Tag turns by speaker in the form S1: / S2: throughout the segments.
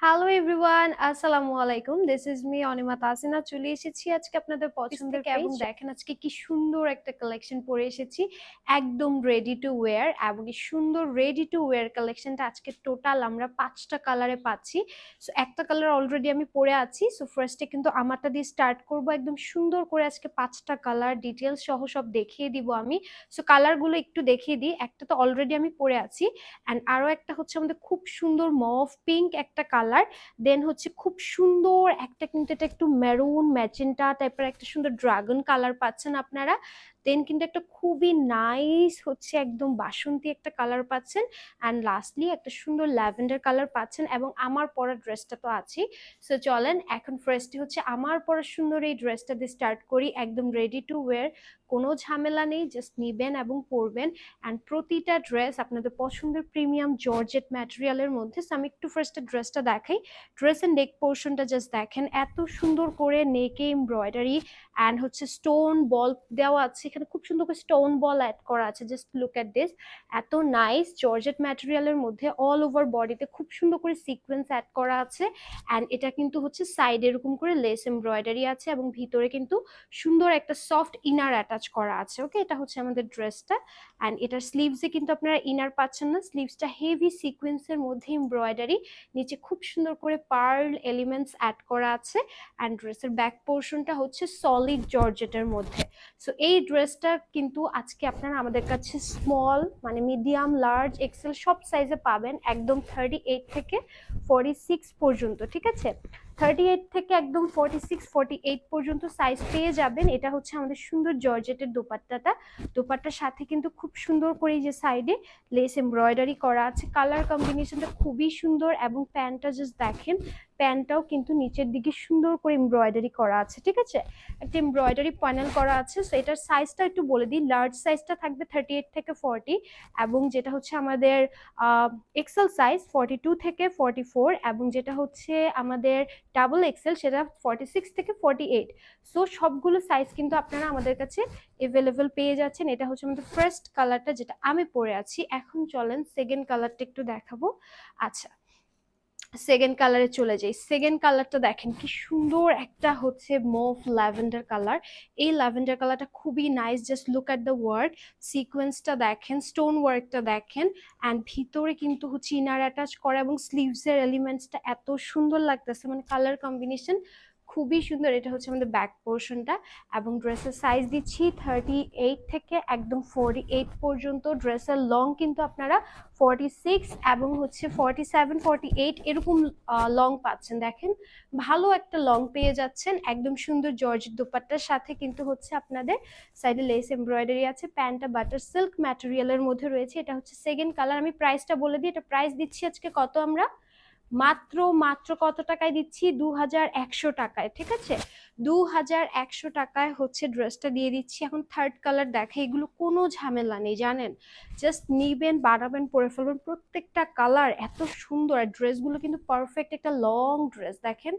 S1: Hello everyone, আসসালামু আলাইকুম। This is me Anima Tasina. চলে এসেছি আজকে আপনাদের পছন্দের
S2: থেকে
S1: এবং দেখেন আজকে কি সুন্দর একটা কালেকশন পরে এসেছি, একদম রেডি টু ওয়্যার। এবং এই সুন্দর রেডি টু ওয়্যার কালেকশনটা আজকে টোটাল আমরা 5টা কালারে পাচ্ছি। সো একটা কালার অলরেডি আমি পরে আছি। সো ফার্স্টে কিন্তু আমারটা দিয়ে স্টার্ট করব, একদম সুন্দর করে আজকে 5টা কালার ডিটেলস সহ সব দেখিয়ে দিব আমি। সো কালারগুলো একটু দেখিয়ে দিই। একটা তো অলরেডি আমি পরে আছি, অ্যান্ড আরো একটা হচ্ছে আমাদের খুব সুন্দর মভ পিঙ্ক একটা কালার। দেন হচ্ছে খুব সুন্দর একটা, কিন্তু এটা একটু মেরুন ম্যাজেন্টা টাইপের একটা সুন্দর ড্রাগন কালার পাচ্ছেন আপনারা। দেন কিন্তু একটা খুবই নাইস হচ্ছে একদম বাসন্তী একটা কালার পাচ্ছেন, অ্যান্ড লাস্টলি একটা সুন্দর ল্যাভেন্ডার কালার পাচ্ছেন। এবং আমার পরা ড্রেসটা তো আছেই। সো চলেন এখন ফার্স্টে হচ্ছে আমার পরা সুন্দর এই ড্রেসটা দিয়ে স্টার্ট করি, একদম রেডি টু ওয়্যার, কোনো ঝামেলা নেই, জাস্ট নিবেন এবং পরবেন। অ্যান্ড প্রতিটা ড্রেস আপনাদের পছন্দের প্রিমিয়াম জর্জেট ম্যাটেরিয়ালের মধ্যে। সো আমি একটু ফার্স্টে ড্রেসটা দেখাই। ড্রেসের নেক পোর্শনটা জাস্ট দেখেন, এত সুন্দর করে নেকে এমব্রয়ডারি অ্যান্ড হচ্ছে স্টোন বল দেওয়া আছে, এখানে খুব সুন্দর করে স্টোন বল অ্যাড করা আছে। জাস্ট লুক এট দিস, এত নাইস জর্জেট ম্যাটেরিয়ালের মধ্যে অল ওভার বডিতে খুব সুন্দর করে সিকোয়েন্স অ্যাড করা আছে। অ্যান্ড এটা কিন্তু হচ্ছে সাইডে এরকম করে লেস এমব্রয়ডারি আছে এবং ভিতরে কিন্তু সুন্দর একটা সফট ইনার অ্যাটাচ করা আছে। ওকে, এটা হচ্ছে আমাদের ড্রেসটা। অ্যান্ড এটার স্লিভসে কিন্তু আপনারা ইনার পাচ্ছেন না, স্লিভসটা হেভি সিকোয়েন্সের মধ্যে এমব্রয়ডারি, নিচে খুব সুন্দর করে পার্ল এলিমেন্টস অ্যাড করা আছে। অ্যান্ড ড্রেসের ব্যাক পোর্শনটা হচ্ছে সলিড জর্জেটের মধ্যে। সো এই ড্রেসটা কিন্তু আজকে আপনারা আমাদের কাছে স্মল মানে মিডিয়াম লার্জ এক্সেল সব সাইজে পাবেন, একদম 38 থেকে 46 পর্যন্ত। ঠিক আছে, 38 থেকে একদম 46 48 পর্যন্ত সাইজ পেয়ে যাবেন। এটা হচ্ছে আমাদের সুন্দর জর্জেটের দোপাট্টাটা। দোপাট্টার সাথে কিন্তু খুব সুন্দর করে এই যে সাইডে লেস এমব্রয়ডারি করা আছে, কালার কম্বিনেশনটা খুবই সুন্দর। এবং প্যান্টটা জাস্ট দেখেন, প্যান্টটাও কিন্তু নিচের দিকে সুন্দর করে এমব্রয়ডারি করা আছে। ঠিক আছে, একটা এমব্রয়ডারি প্যানেল করা আছে। সো এটার সাইজটা একটু বলে দিই, লার্জ সাইজটা থাকবে 38 থেকে 40, এবং যেটা হচ্ছে আমাদের এক্সেল সাইজ 42 থেকে 44, এবং যেটা হচ্ছে আমাদের ডাবল এক্সেল সেটা 46 থেকে 48। সো সবগুলো সাইজ কিন্তু আপনারা আমাদের কাছে এভেলেবেল পেয়ে যাচ্ছেন। এটা হচ্ছে আমাদের ফার্স্ট কালারটা যেটা আমি পরে আছি। এখন চলেন সেকেন্ড কালারটা একটু দেখাবো। আচ্ছা, সেকেন্ড কালারে চলে যাই। সেকেন্ড কালারটা দেখেন কি সুন্দর একটা হচ্ছে মুভ ল্যাভেন্ডার কালার। এই ল্যাভেন্ডার কালারটা খুবই nice, just look at the work, সিকোয়েন্সটা দেখেন, স্টোন ওয়ার্কটা দেখেন। অ্যান্ড ভিতরে কিন্তু হচ্ছে ইনার অ্যাটাচ করা এবং স্লিভসের এলিমেন্টসটা এত সুন্দর লাগতেছে, মানে কালার কম্বিনেশন খুবই সুন্দর। এটা হচ্ছে আমাদের ব্যাক পোর্শনটা। এবং ড্রেসের সাইজ দিচ্ছি 38 থেকে একদম 48 পর্যন্ত। ড্রেসের লং কিন্তু আপনারা 46 এবং হচ্ছে 47 48 এরকম লং পাচ্ছেন। দেখেন ভালো একটা লং পেয়ে যাচ্ছেন, একদম সুন্দর জর্জেট দোপাট্টার সাথে কিন্তু হচ্ছে আপনাদের সাইডে লেস এমব্রয়ডারি আছে। প্যান্টটা বাটার সিল্ক ম্যাটেরিয়ালের মধ্যে রয়েছে। এটা হচ্ছে সেকেন্ড কালার। আমি প্রাইসটা বলে দিই, এটা প্রাইস দিচ্ছি আজকে কত আমরা, মাত্র মাত্র কত টাকায় দিচ্ছি, 2100 টাকায়। ঠিক আছে, 2100 টাকায় হচ্ছে ড্রেসটা দিয়ে দিচ্ছি। এখন থার্ড কালার দেখে, এগুলো কোনো ঝামেলা নেই জানেন, জাস্ট নিবেন বানাবেন পরে ফেলবেন। প্রত্যেকটা কালার এত সুন্দর, আর ড্রেসগুলো কিন্তু পারফেক্ট একটা লং ড্রেস। দেখেন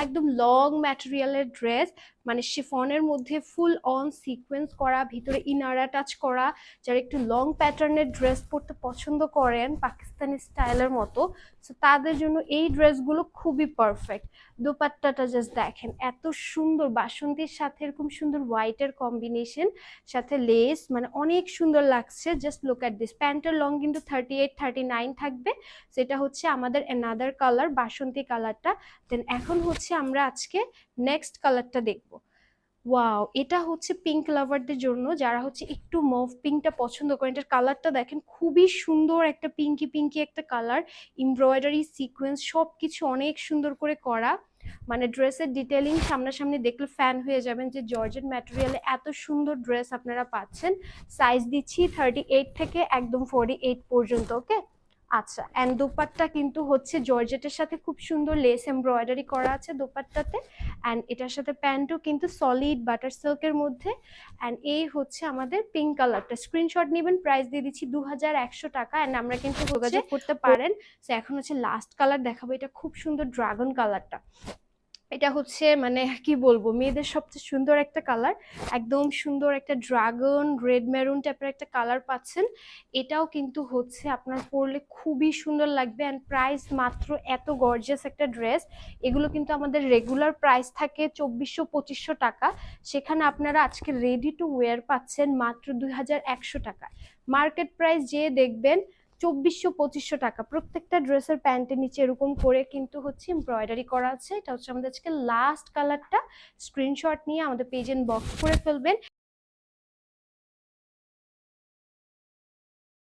S1: একদম লং ম্যাটেরিয়ালের ড্রেস, মানে শিফনের মধ্যে ফুল অন সিকোয়েন্স করা, ভিতরে ইনার অ্যাটাচ করা। যারা একটু লং প্যাটার্নের ড্রেস পরতে পছন্দ করেন পাকিস্তানি স্টাইলের মতো, সো তাদের জন্য এই ড্রেসগুলো খুবই পারফেক্ট। দোপাট্টাটা জাস্ট দেখেন, এত সুন্দর বাসন্তীর সাথে এরকম সুন্দর হোয়াইটের কম্বিনেশন, সাথে লেস, মানে অনেক সুন্দর লাগছে। Just look at this. প্যান্টের লং কিন্তু 38 39 থাকবে। সেটা হচ্ছে আমাদের অ্যানাদার কালার, বাসন্তী কালারটা। দেন এখন হচ্ছে আমরা আজকে নেক্সট কালারটা দেখবো। ওয়াও, এটা হচ্ছে পিঙ্ক লাভারদের জন্য, যারা হচ্ছে একটু মভ পিঙ্কটা পছন্দ করেন। এটার কালারটা দেখেন, খুবই সুন্দর একটা পিঙ্কি পিঙ্কি একটা কালার। এমব্রয়ডারি সিকোয়েন্স সবকিছু অনেক সুন্দর করে করা, মানে ড্রেসের ডিটেলিং সামনাসামনি দেখলে ফ্যান হয়ে যাবেন যে জর্জেট ম্যাটেরিয়ালে এত সুন্দর ড্রেস আপনারা পাচ্ছেন। সাইজ দিচ্ছি 38 থেকে একদম 48 পর্যন্ত। ওকে, আচ্ছা। অ্যান্ড দোপাট্টা কিন্তু হচ্ছে জর্জেটের সাথে খুব সুন্দর লেস এমব্রয়ডারি করা আছে দোপাট্টাতে। অ্যান্ড এটার সাথে প্যান্টও কিন্তু সলিড বাটার সিল্কের মধ্যে। অ্যান্ড এই হচ্ছে আমাদের পিঙ্ক কালারটা। স্ক্রিনশট নেবেন, প্রাইস দিয়ে দিচ্ছি 2100 টাকা। অ্যান্ড আমরা কিন্তু যোগাযোগ করতে পারেন। তো এখন হচ্ছে লাস্ট কালার দেখাবো, এটা খুব সুন্দর ড্রাগন কালারটা। এটা হচ্ছে মানে কি বলবো, মেয়েদের সবচেয়ে সুন্দর একটা কালার, একদম সুন্দর একটা ড্রাগন রেড মেরুন টাইপের একটা কালার পাচ্ছেন। এটাও কিন্তু হচ্ছে আপনার পরলে খুবই সুন্দর লাগবে, অ্যান্ড প্রাইস মাত্র, এত গর্জিয়াস একটা ড্রেস, এগুলো কিন্তু আমাদের রেগুলার প্রাইস থাকে 2400-2500 টাকা, সেখানে আপনারা আজকে রেডি টু ওয়্যার পাচ্ছেন মাত্র 2100 টাকা। মার্কেট প্রাইস যে দেখবেন 2400-2500 টাকা। প্রত্যেকটা ড্রেসের প্যান্টের নিচে এরকম করে কিন্তু হচ্ছে এমব্রয়ডারি করা আছে। এটা হচ্ছে আমাদের আজকে লাস্ট কালারটা। স্ক্রিনশট নিয়ে আমাদের পেজ ইনবক্স করে ফেলবেন।